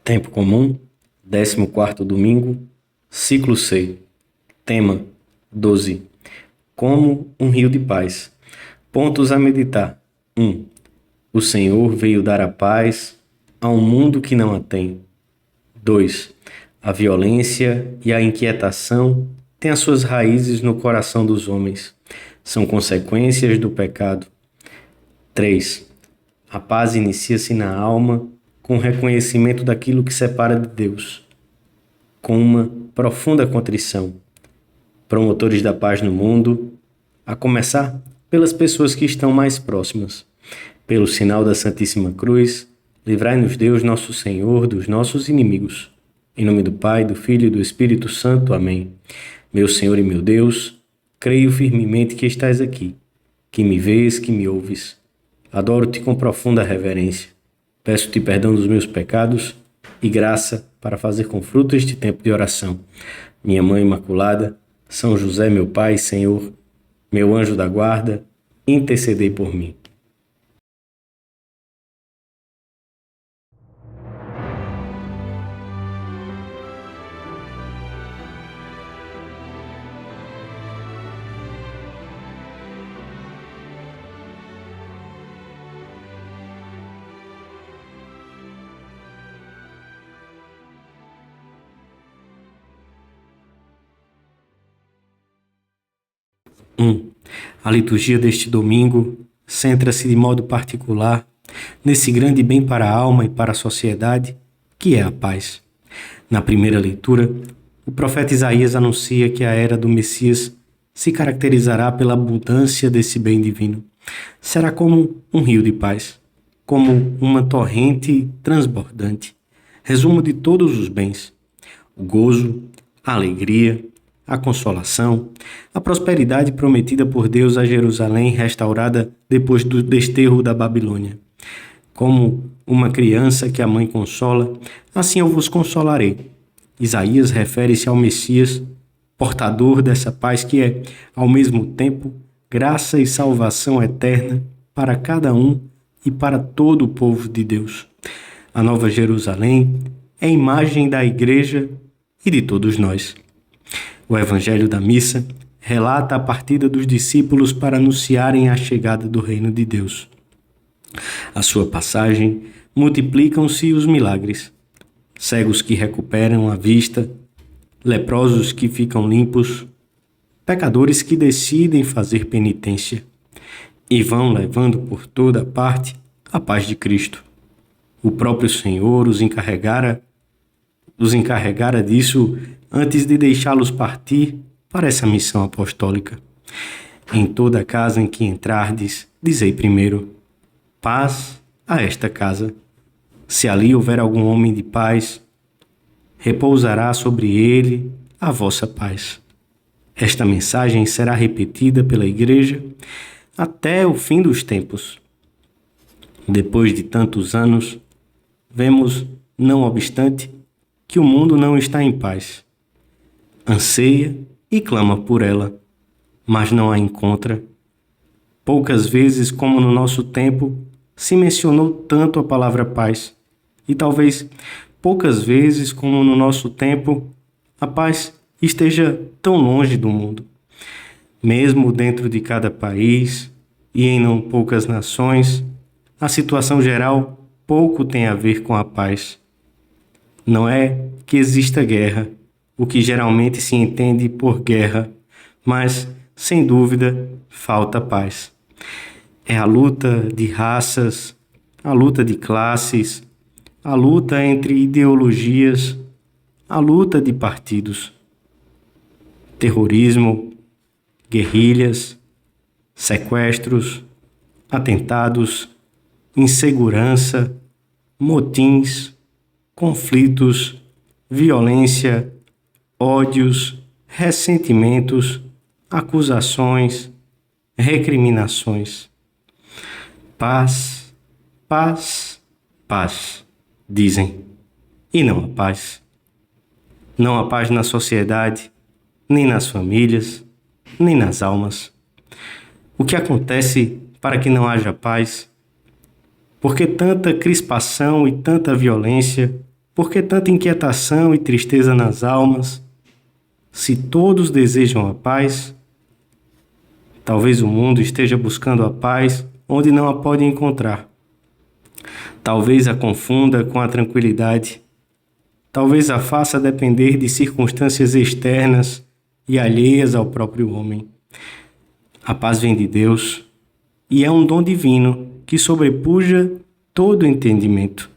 Tempo comum, 14º domingo, ciclo C. Tema 12. Como um rio de paz. Pontos a meditar. 1. O Senhor veio dar a paz a um mundo que não a tem. 2. A violência e a inquietação têm as suas raízes no coração dos homens. São consequências do pecado. 3. A paz inicia-se na alma com o reconhecimento daquilo que separa de Deus, com uma profunda contrição. Promotores da paz no mundo, a começar pelas pessoas que estão mais próximas. Pelo sinal da Santíssima Cruz, livrai-nos Deus nosso Senhor dos nossos inimigos. Em nome do Pai, do Filho e do Espírito Santo. Amém. Meu Senhor e meu Deus, creio firmemente que estás aqui, que me vês, que me ouves. Adoro-te com profunda reverência. Peço-te perdão dos meus pecados e graça para fazer com fruto este tempo de oração. Minha Mãe Imaculada, São José, meu Pai, Senhor, meu anjo da guarda, intercedei por mim. A liturgia deste domingo centra-se de modo particular nesse grande bem para a alma e para a sociedade, que é a paz. Na primeira leitura, o profeta Isaías anuncia que a era do Messias se caracterizará pela abundância desse bem divino. Será como um rio de paz, como uma torrente transbordante, resumo de todos os bens: o gozo, a alegria, a consolação, a prosperidade prometida por Deus a Jerusalém, restaurada depois do desterro da Babilônia. Como uma criança que a mãe consola, assim eu vos consolarei. Isaías refere-se ao Messias, portador dessa paz que é, ao mesmo tempo, graça e salvação eterna para cada um e para todo o povo de Deus. A Nova Jerusalém é imagem da Igreja e de todos nós. O Evangelho da Missa relata a partida dos discípulos para anunciarem a chegada do Reino de Deus. À sua passagem, multiplicam-se os milagres. Cegos que recuperam a vista, leprosos que ficam limpos, pecadores que decidem fazer penitência e vão levando por toda parte a paz de Cristo. O próprio Senhor os encarregara disso antes de deixá-los partir para essa missão apostólica. Em toda casa em que entrardes, dizei primeiro: paz a esta casa. Se ali houver algum homem de paz, repousará sobre ele a vossa paz. Esta mensagem será repetida pela Igreja até o fim dos tempos. Depois de tantos anos, vemos, não obstante, que o mundo não está em paz. Anseia e clama por ela, mas não a encontra. Poucas vezes, como no nosso tempo, se mencionou tanto a palavra paz, e talvez poucas vezes, como no nosso tempo, a paz esteja tão longe do mundo. Mesmo dentro de cada país e em não poucas nações, a situação geral pouco tem a ver com a paz. Não é que exista guerra, o que geralmente se entende por guerra, mas, sem dúvida, falta paz. É a luta de raças, a luta de classes, a luta entre ideologias, a luta de partidos. Terrorismo, guerrilhas, sequestros, atentados, insegurança, motins, conflitos, violência, ódios, ressentimentos, acusações, recriminações. Paz, paz, paz, dizem, e não a paz. Não a paz na sociedade, nem nas famílias, nem nas almas. O que acontece para que não haja paz? Por que tanta crispação e tanta violência Por que tanta inquietação e tristeza nas almas? Se todos desejam a paz, talvez o mundo esteja buscando a paz onde não a pode encontrar. Talvez a confunda com a tranquilidade. Talvez a faça depender de circunstâncias externas e alheias ao próprio homem. A paz vem de Deus e é um dom divino que sobrepuja todo entendimento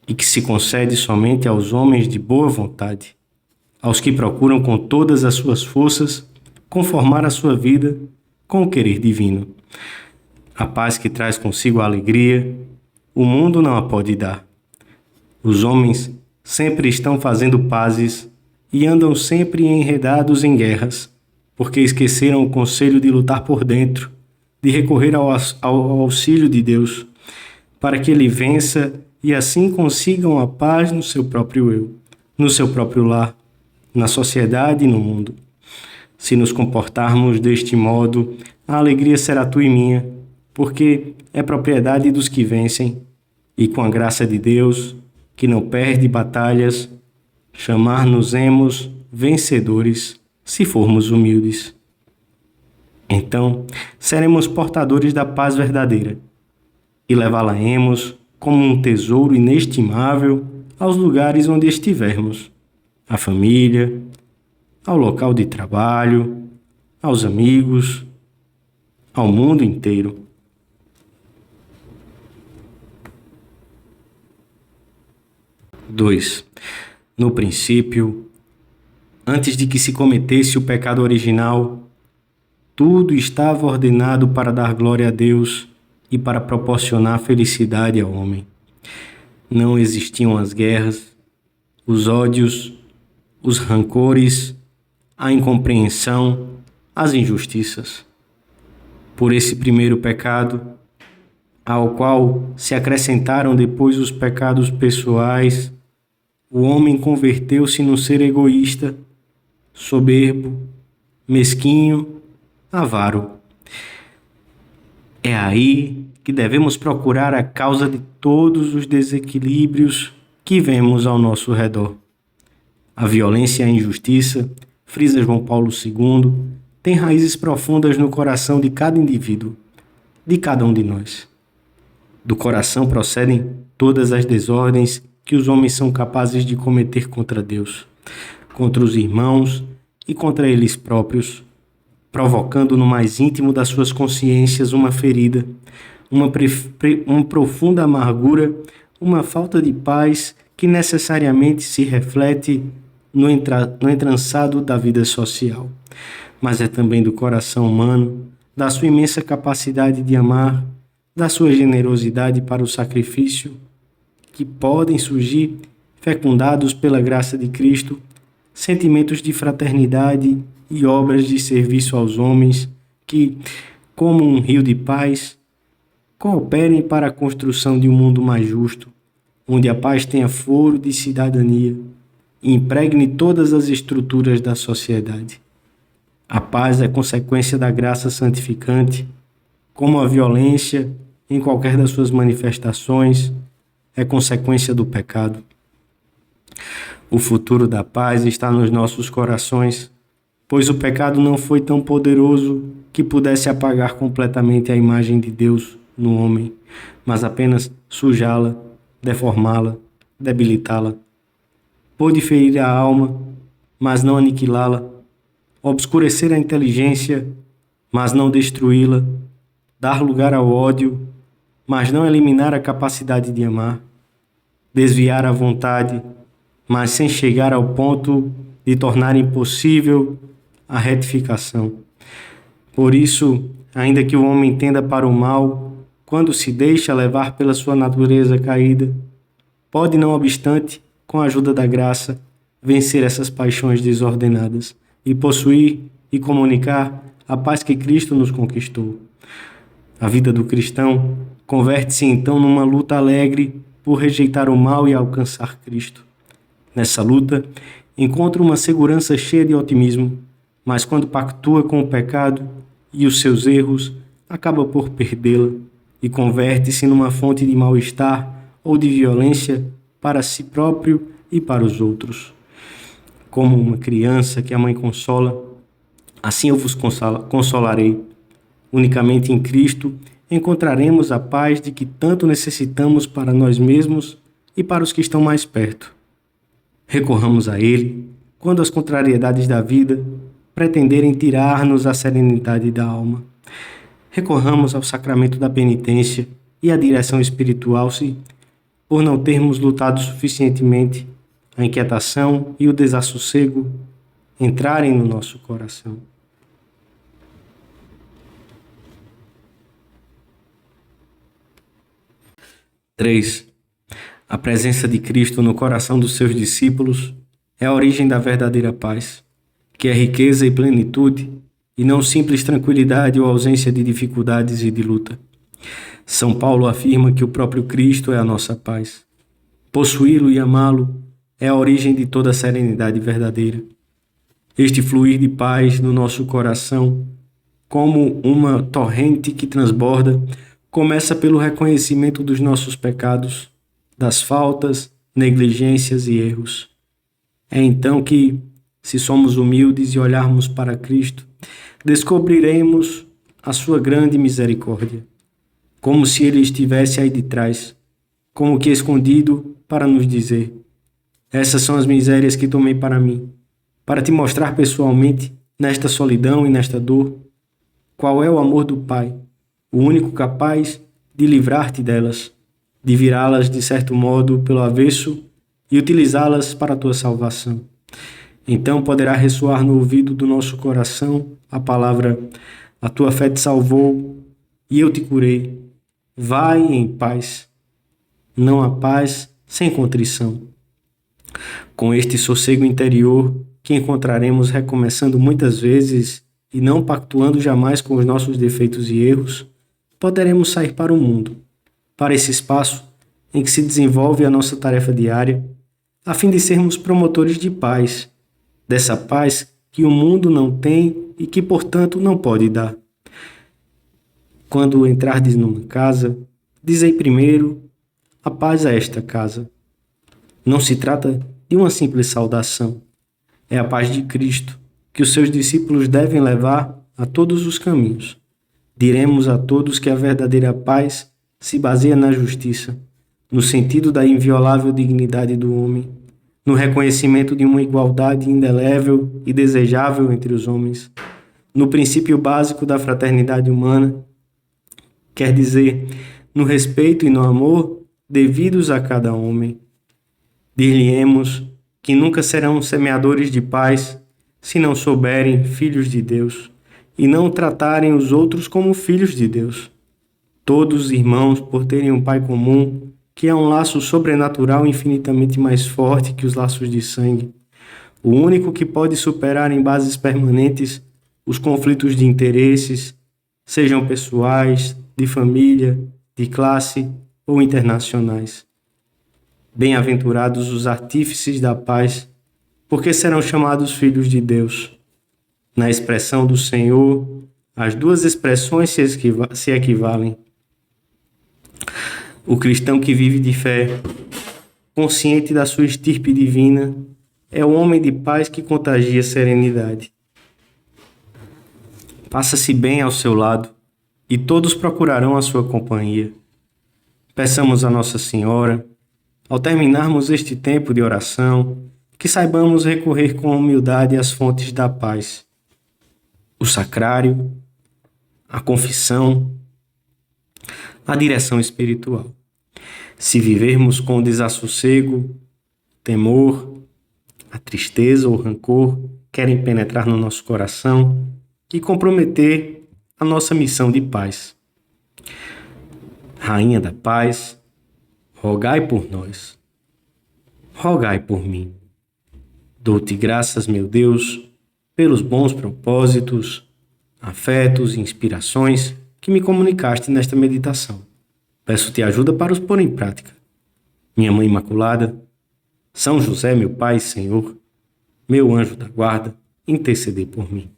e que se concede somente aos homens de boa vontade, aos que procuram com todas as suas forças conformar a sua vida com o querer divino. A paz que traz consigo a alegria, o mundo não a pode dar. Os homens sempre estão fazendo pazes e andam sempre enredados em guerras, porque esqueceram o conselho de lutar por dentro, de recorrer ao auxílio de Deus, para que ele vença e assim consigam a paz no seu próprio eu, no seu próprio lar, na sociedade e no mundo. Se nos comportarmos deste modo, a alegria será tua e minha, porque é propriedade dos que vencem, e com a graça de Deus, que não perde batalhas, chamar-nos-emos vencedores, se formos humildes. Então, seremos portadores da paz verdadeira, e levá-la-emos como um tesouro inestimável aos lugares onde estivermos, à família, ao local de trabalho, aos amigos, ao mundo inteiro. Dois. No princípio, antes de que se cometesse o pecado original, tudo estava ordenado para dar glória a Deus e para proporcionar felicidade ao homem. Não existiam as guerras, os ódios, os rancores, a incompreensão, as injustiças. Por esse primeiro pecado, ao qual se acrescentaram depois os pecados pessoais, o homem converteu-se num ser egoísta, soberbo, mesquinho, avaro. É aí que devemos procurar a causa de todos os desequilíbrios que vemos ao nosso redor. A violência e a injustiça, frisa João Paulo II, têm raízes profundas no coração de cada indivíduo, de cada um de nós. Do coração procedem todas as desordens que os homens são capazes de cometer contra Deus, contra os irmãos e contra eles próprios, provocando no mais íntimo das suas consciências uma ferida, uma profunda amargura, uma falta de paz que necessariamente se reflete no entrançado da vida social. Mas é também do coração humano, da sua imensa capacidade de amar, da sua generosidade para o sacrifício, que podem surgir, fecundados pela graça de Cristo, sentimentos de fraternidade e obras de serviço aos homens que, como um rio de paz, cooperem para a construção de um mundo mais justo, onde a paz tenha foro de cidadania e impregne todas as estruturas da sociedade. A paz é consequência da graça santificante, como a violência, em qualquer das suas manifestações, é consequência do pecado. O futuro da paz está nos nossos corações, pois o pecado não foi tão poderoso que pudesse apagar completamente a imagem de Deus no homem, mas apenas sujá-la, deformá-la, debilitá-la. Pôde ferir a alma, mas não aniquilá-la, obscurecer a inteligência, mas não destruí-la, dar lugar ao ódio, mas não eliminar a capacidade de amar, desviar a vontade, mas sem chegar ao ponto de tornar impossível a retificação. Por isso, ainda que o homem tenda para o mal, quando se deixa levar pela sua natureza caída, pode, não obstante, com a ajuda da graça, vencer essas paixões desordenadas e possuir e comunicar a paz que Cristo nos conquistou. A vida do cristão converte-se então numa luta alegre por rejeitar o mal e alcançar Cristo. Nessa luta, encontra uma segurança cheia de otimismo, mas quando pactua com o pecado e os seus erros, acaba por perdê-la e converte-se numa fonte de mal-estar ou de violência para si próprio e para os outros. Como uma criança que a mãe consola, assim eu vos consolarei. Unicamente em Cristo encontraremos a paz de que tanto necessitamos para nós mesmos e para os que estão mais perto. Recorramos a Ele quando as contrariedades da vida pretenderem tirar-nos a serenidade da alma. Recorramos ao sacramento da penitência e à direção espiritual se, por não termos lutado suficientemente, a inquietação e o desassossego entrarem no nosso coração. Três. A presença de Cristo no coração dos seus discípulos é a origem da verdadeira paz, que é riqueza e plenitude, e não simples tranquilidade ou ausência de dificuldades e de luta. São Paulo afirma que o próprio Cristo é a nossa paz. Possuí-lo e amá-lo é a origem de toda a serenidade verdadeira. Este fluir de paz no nosso coração, como uma torrente que transborda, começa pelo reconhecimento dos nossos pecados, das faltas, negligências e erros. É então que, se somos humildes e olharmos para Cristo, descobriremos a sua grande misericórdia, como se Ele estivesse aí de trás, como que escondido para nos dizer: essas são as misérias que tomei para mim, para te mostrar pessoalmente, nesta solidão e nesta dor, qual é o amor do Pai, o único capaz de livrar-te delas, de virá-las de certo modo pelo avesso e utilizá-las para a tua salvação. Então poderá ressoar no ouvido do nosso coração a palavra: a tua fé te salvou e eu te curei. Vai em paz. Não há paz sem contrição. Com este sossego interior que encontraremos recomeçando muitas vezes e não pactuando jamais com os nossos defeitos e erros, poderemos sair para o mundo, para esse espaço em que se desenvolve a nossa tarefa diária, a fim de sermos promotores de paz, dessa paz que o mundo não tem e que, portanto, não pode dar. Quando entrardes numa casa, dizei primeiro: a paz a esta casa. Não se trata de uma simples saudação. É a paz de Cristo que os seus discípulos devem levar a todos os caminhos. Diremos a todos que a verdadeira paz se baseia na justiça, no sentido da inviolável dignidade do homem, no reconhecimento de uma igualdade indelével e desejável entre os homens, no princípio básico da fraternidade humana, quer dizer, no respeito e no amor devidos a cada homem. Dir-lhe-emos que nunca serão semeadores de paz se não souberem filhos de Deus e não tratarem os outros como filhos de Deus. Todos irmãos por terem um Pai comum, que é um laço sobrenatural infinitamente mais forte que os laços de sangue, o único que pode superar em bases permanentes os conflitos de interesses, sejam pessoais, de família, de classe ou internacionais. Bem-aventurados os artífices da paz, porque serão chamados filhos de Deus. Na expressão do Senhor, as duas expressões se equivalem. O cristão que vive de fé, consciente da sua estirpe divina, é o homem de paz que contagia serenidade. Passa-se bem ao seu lado e todos procurarão a sua companhia. Peçamos a Nossa Senhora, ao terminarmos este tempo de oração, que saibamos recorrer com humildade às fontes da paz: o sacrário, a confissão, a direção espiritual. Se vivermos com desassossego, temor, a tristeza ou rancor querem penetrar no nosso coração e comprometer a nossa missão de paz. Rainha da paz, rogai por nós, rogai por mim. Dou-te graças, meu Deus, pelos bons propósitos, afetos e inspirações que me comunicaste nesta meditação. Peço-te ajuda para os pôr em prática. Minha Mãe Imaculada, São José, meu Pai e Senhor, meu anjo da guarda, intercedei por mim.